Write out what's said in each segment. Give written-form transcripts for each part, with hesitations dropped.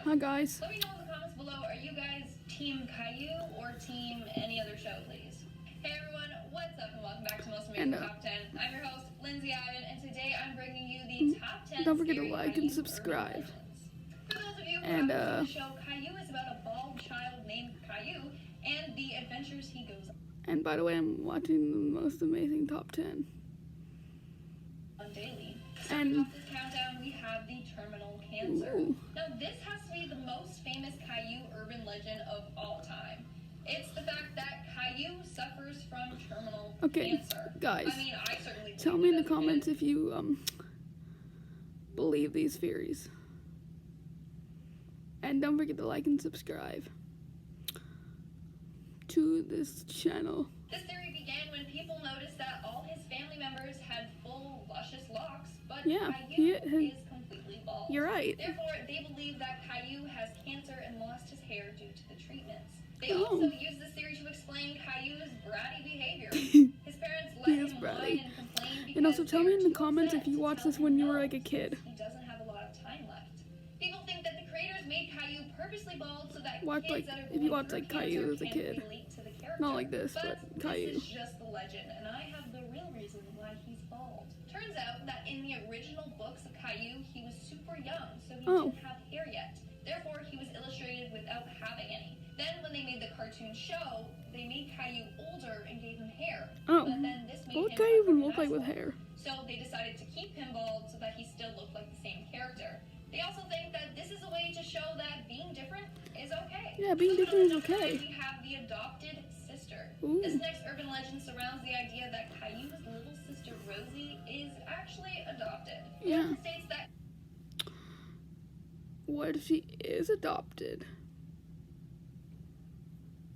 Hi guys. Let me know in the comments below, are you guys Team Caillou or Team any other show, please? Hey everyone, what's up and welcome back to Most Amazing Top 10. I'm your host, Lindsay Ivan, and today I'm bringing you the top 10 Don't forget to scary like Caillou and subscribe. urban legends. For those of you who And, haven't seen the show, Caillou is about a bald child named Caillou and the adventures he goes And by the way, I'm watching the Most Amazing Top 10. on daily. And- Starting off this countdown, we have the terminal cancer. Ooh. Now, this has to be the most famous Caillou urban legend of all time. It's the fact that Caillou suffers from terminal cancer. Guys, I mean, I certainly tell me in the comments if you believe these theories. And don't forget to like and subscribe to this channel. This theory began when people noticed that all his family members had full, luscious locks, but Yeah, Caillou is completely bald. You're right. Therefore, they believe that Caillou has cancer and lost his hair due to the treatments. They Oh. also use this theory to explain Caillou's bratty behavior. His parents let He is him bratty. whine and complain because And also tell me in the they're too comments if upset you to watched tell this when you him were no, like a kid. He doesn't have a lot of time left. People think that the creators made Caillou purposely bald so that Watch, kids like, that are if you going watch, through like, Caillou cancer as a can kid. relate to the character. Not like this, but Caillou. This is just the legend, and I have the real reason why he's bald. Turns out that in the original books of Caillou, he was super young, so he didn't have hair yet. Therefore, he was illustrated without having any. Then, when they made the cartoon show, they made Caillou older and gave him hair. Oh, But then this made what would him Caillou even look like unrecognizable. with hair? So they decided to keep him bald so that he still looked like the same character. They also think that this is a way to show that being different is okay. Yeah, being So different is number nine, okay. we have the adopted sister. Ooh. This next urban legend surrounds the idea that Caillou's little sister Rosie is actually adopted. Yeah. It states that What if she is adopted?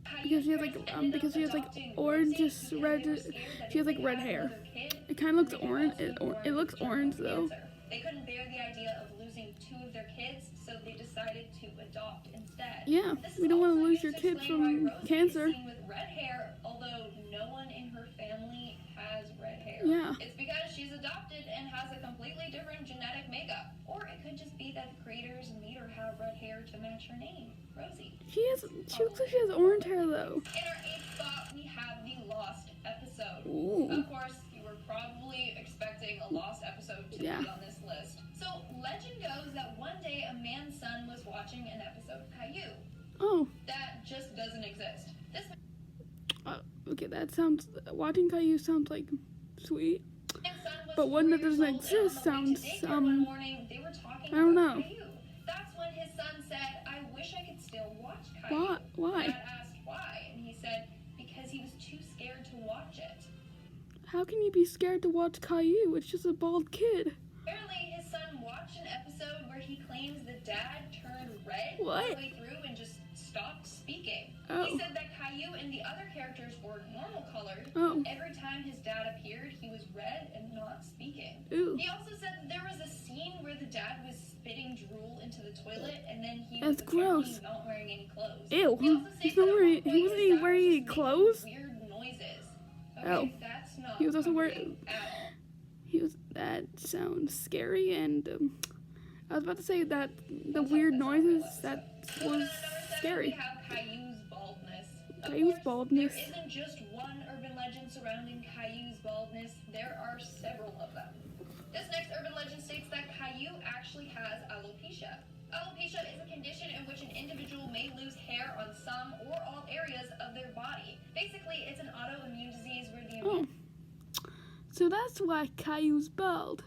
Caillou's Because she has like parents ended because up she has like adopting orange, Rosie just because red. they were scared that She has if like they red had hair. another kid, It kind of looks they could orange. also be born It looks with terminal orange though. cancer. They couldn't bear the idea of losing two of their kids, so they decided to adopt instead. Yeah, This we is don't want to also lose used your to kid explain why from Rosie cancer. is seen with red hair, although no one in her family has red hair. Yeah. It's because she's adopted and has a completely different genetic makeup. Or it could just be that the creators made her have red hair to match her name, Rosie. She looks like she has orange hair though. In our eighth spot, we have the Lost episode. Ooh. Of course, you were probably expecting a Lost episode to be on this list. So, legend goes that one day a man's son was watching an episode of Caillou. Oh. That just doesn't exist. This Okay, that sounds. Watching Caillou sounds like sweet. man's son was But one 4 that years doesn't old, and exist on the way to sounds, daycare one morning, they were talking I don't about know. Caillou. That's when his son said, "I wish I could still watch Caillou." Why? Dad asked why, and he said, because he was too scared to watch it. How can you be scared to watch Caillou? It's just a bald kid. Apparently, his son watched an episode where he claims the dad turned red all What? the way through and just stopped speaking. Oh. He said that Caillou and the other characters were normal colored. Oh. Every time his dad appeared, he was red and not speaking. Ooh. He also said that there was a scene where the dad was spitting drool into the toilet, and then he That's was apparently gross. not wearing any clothes. Ew. He also He's said not that at wearing. one He point wasn't his even dad wearing was any just clothes. making weird noises. Okay, Oh. that's not He was also comforting at all. That sounds scary, and I was about to say that the Let's hope weird that's not noises real that episode. was Number 7, scary. we have Caillou's baldness. Of Caillou's course, baldness. There isn't just one urban legend surrounding Caillou's baldness. There are several of them. This next urban legend states that Caillou actually has alopecia. Alopecia is a condition in which an individual may lose hair on some or all areas of their body. Basically, it's an autoimmune disease where the immune So that's why Caillou's bald.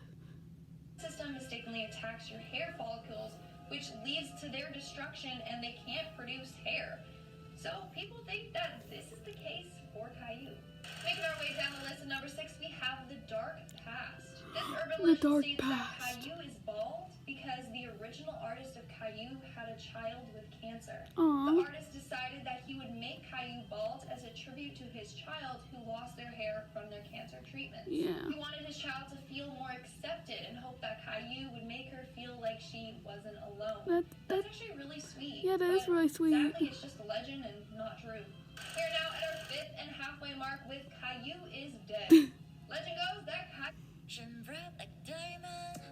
system mistakenly attacks your hair follicles, which leads to their destruction and they can't produce hair. So people think that this is the case for Caillou. Making our way down the list at number 6, we have the dark past. This urban The legend dark states past. that Caillou is bald because the original artist of Caillou had a child with cancer. Aw. The artist decided that he would make Caillou bald as a tribute to his child who lost their hair from their cancer treatments. Yeah. He wanted his child to feel more accepted and hoped that Caillou would make her feel like she wasn't alone. That's actually really sweet. Yeah, that is but really sweet. Sadly, it's just a legend and not true. Here now at our 5th and halfway mark with Caillou is dead. Legend goes that Caillou Shine bright like diamond.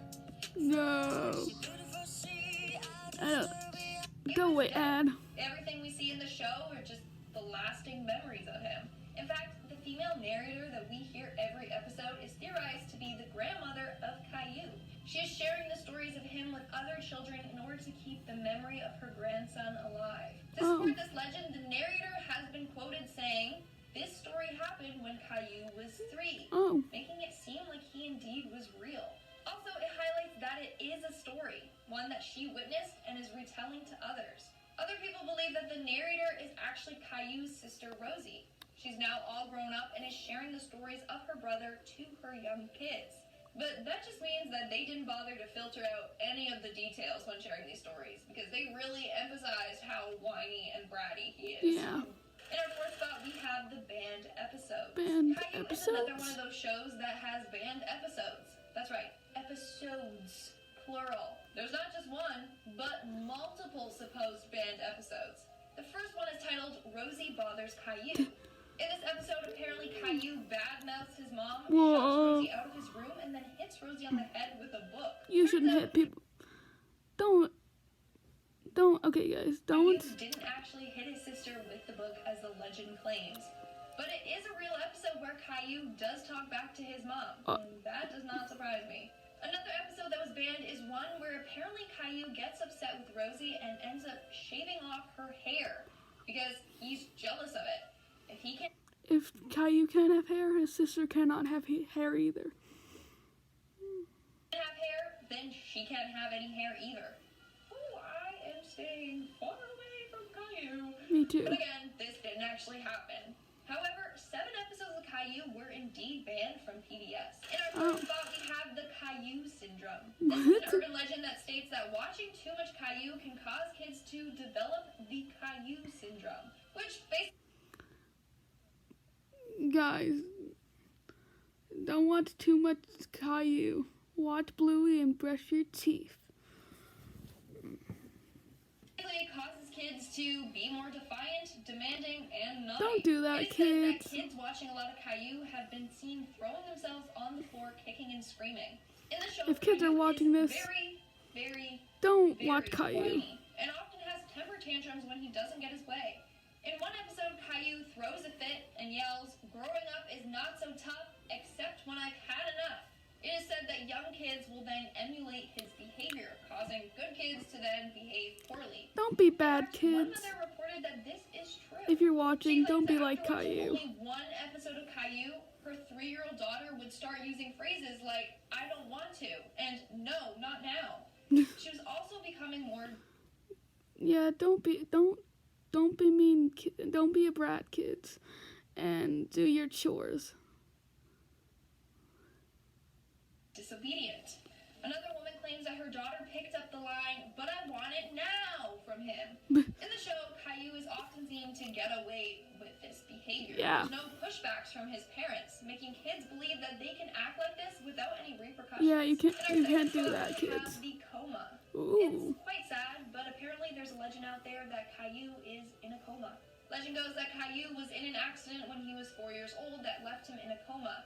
No. Beautiful sea, I I don't. deserve it. Go away, ad. Everything we see in the show are just the lasting memories of him. In fact, the female narrator that we hear every episode is theorized to be the grandmother of Caillou. She is sharing the stories of him with other children in order to keep the memory of her grandson alive. To support this legend, the narrator has been quoted saying, "This story happened when Caillou was 3, making it seem like he indeed was real." Also, it highlights that it is a story, one that she witnessed and is retelling to others. Other people believe that the narrator is actually Caillou's sister, Rosie. She's now all grown up and is sharing the stories of her brother to her young kids. But that just means that they didn't bother to filter out any of the details when sharing these stories, because they really emphasized how whiny and bratty he is. Yeah. In our fourth spot, we have the banned episodes. Banned Caillou is another one of those shows that has banned episodes. That's right, episodes, plural. There's not just one, but multiple supposed banned episodes. The first one is titled Rosie Bothers Caillou. In this episode, apparently Caillou badmouths his mom, shoves Rosie out of his room, and then hits Rosie on the head with a book. You shouldn't hit people. Don't, okay guys, don't. Caillou didn't actually hit his sister with the book as the legend claims. But it is a real episode where Caillou does talk back to his mom, and that does not surprise me. Another episode that was banned is one where apparently Caillou gets upset with Rosie and ends up shaving off her hair because he's jealous of it. If Caillou can't have hair, his sister cannot have hair either. Have hair, then she can't have any hair either. Oh, I am staying far away from Caillou. Me too. But again, this didn't actually happen. However, 7 episodes of Caillou were indeed banned from PBS. In our first spot, we have the Caillou syndrome. This is an urban legend that states that watching too much Caillou can cause kids to develop the Caillou syndrome, which basically... Guys, don't watch too much Caillou. Watch Bluey and brush your teeth. It causes kids to be more defiant, demanding, and naughty. Don't do that, it is kids. Said that kids watching a lot of Caillou have been seen throwing themselves on the floor, kicking and screaming. In the show, If kids are watching this, don't watch Caillou. Whiny, and often has temper tantrums when he doesn't get his way. In one episode, Caillou throws a fit and yells, "Growing up is not so tough, except when I've had enough." It is said that young kids will then emulate his behavior, causing good kids to then behave poorly. Don't be bad, One kids. mother reported that this is true. If you're watching, She don't be claims like that after watching Caillou. only one episode of Caillou, her 3-year-old daughter would start using phrases like, "I don't want to," and "No, not now." She was also becoming more... Yeah, don't be mean. Don't be a brat, kids, and do your chores. disobedient. Another woman claims that her daughter picked up the line, "But I want it now," from him. In the show, Caillou is often seen to get away with this behavior. Yeah. There's no pushbacks from his parents, making kids believe that they can act like this without any repercussions. Yeah, you can't do that, We kids. have the coma. Ooh. It's quite sad, but apparently there's a legend out there that Caillou is in a coma. Legend goes that Caillou was in an accident when he was 4 years old that left him in a coma.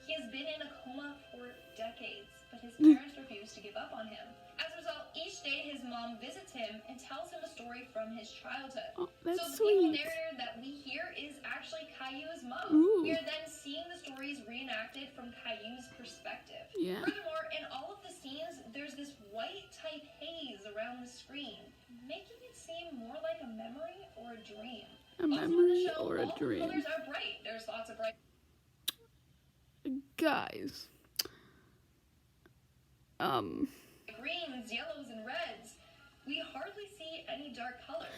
He has been in a coma for decades, but his parents refuse to give up on him. As a result, each day his mom visits him and tells him a story from his childhood. Oh, that's so the people sweet. narrator that we hear is actually Caillou's mom. Ooh. We are then seeing the stories reenacted from Caillou's perspective. Yeah. Furthermore, in all of the scenes, there's this white-type haze around the screen, making it seem more like a memory or a dream. A Also in the memory show, or a all dream. the colors are bright. There's lots of bright... Guys. greens, yellows, and reds. We hardly see any dark colors.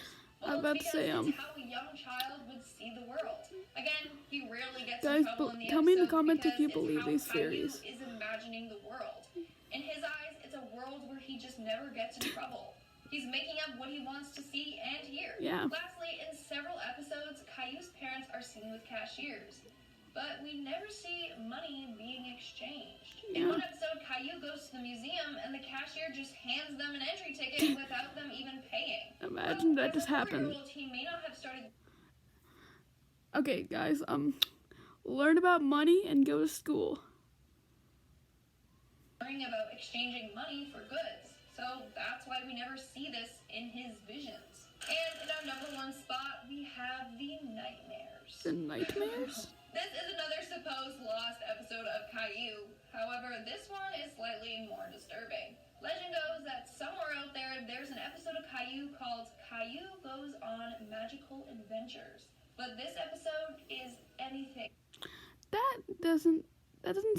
I was about to say, it's how a young child would see the world. Again, he rarely gets Guys, in trouble in the tell me in the episodes comments if because you it's believe how these Caillou theories. is imagining the world. In his eyes, it's a world where he just never gets in trouble. He's making up what he wants to see and hear. Yeah. Lastly, in several episodes, Caillou's parents are seen with cashiers, but we never see money being exchanged. In Yeah. one episode, Caillou goes to the museum and the cashier just hands them an entry ticket without them even paying. Imagine that As just a happened. 4-year-old, he may not have started Okay, guys, learn about money and go to school. worrying about exchanging money for goods, so that's why we never see this in his visions. our number one spot, we have the Nightmares. The Nightmares? This is another supposed lost episode of Caillou. However, this one is slightly more disturbing. Legend goes that somewhere out there, there's an episode of Caillou called Caillou Goes on Magical Adventures. But this episode is anything That doesn't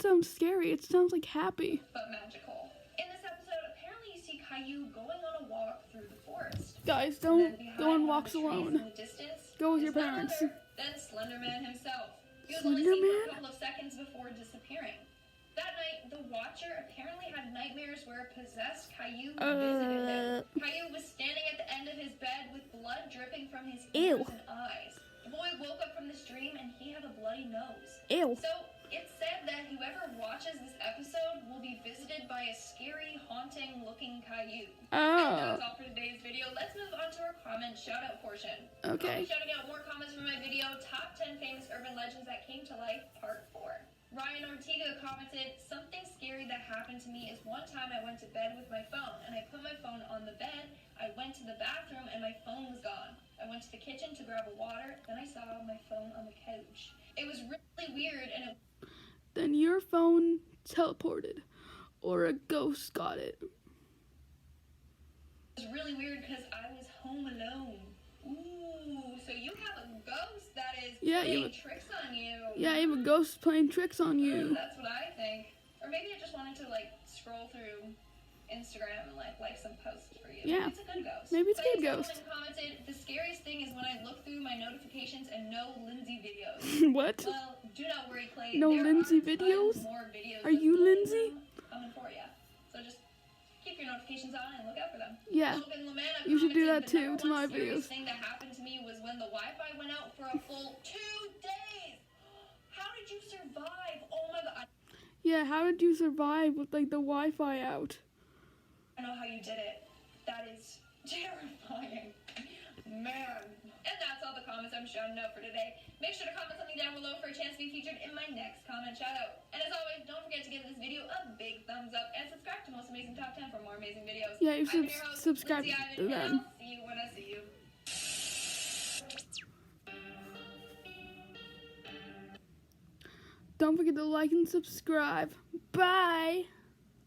sound scary. It sounds like happy. but magical. In this episode, apparently you see Caillou going on a walk through the forest. Guys, And don't then behind go on one of walks the trees alone. In the distance Go with is your none parents. other than Slenderman himself. He was only seen for Slenderman? a couple of seconds before disappearing. That night, the Watcher apparently had nightmares where a possessed Caillou visited him. Caillou was standing at the end of his bed with blood dripping from his ears Ew. and eyes. The boy woke up from this dream and he had a bloody nose. Ew. So, it's said that whoever watches this episode will be visited by a scary, haunting-looking Caillou. And Oh, that's all for today's video. Let's move on to our comment shout-out portion. okay. I'll be shouting out more comments from my video, Top 10 Famous Urban Legends That Came to Life, Part 4. Ryan Ortega commented, something scary that happened to me is one time I went to bed with my phone, and I put my phone on the bed, I went to the bathroom, and my phone was gone. I went to the kitchen to grab a water, then I saw my phone on the couch. It was really weird, and it Then your phone teleported, or a ghost got it. was really weird because I was home alone. Ooh, so you have a ghost that is Yeah, you playing tricks on you. Yeah, you have a ghost playing tricks on you. That's what I think. Or maybe I just wanted to scroll through Instagram and like some posts for you. Yeah. Maybe it's a good ghost. Maybe it's a good Someone ghost. commented, the scariest thing is when I look through my notifications and no Lindsay videos. What? Well, do not worry, Clay. No there Lindsay are tons videos? more videos Are of you me Lindsay? coming for you. So just keep your notifications on and look out for them. Yeah. Logan Lamanna You should do commented, that too, the to number my one scariest videos. thing that happened to me was when the Wi-Fi went out for a full 2 days. How did you survive? Oh my god. Yeah, how did you survive with the Wi-Fi out? I know how you did it. That is terrifying. Man. And that's all the comments I'm shouting out for today. Make sure to comment something down below for a chance to be featured in my next comment shout out. And as always, don't forget to give this video a big thumbs up and subscribe to Most Amazing Top 10 for more amazing videos. Yeah, you I've should been your host, subscribe Lindsay to Ivan, and them. I'll see you when I see you. Don't forget to like and subscribe. Bye!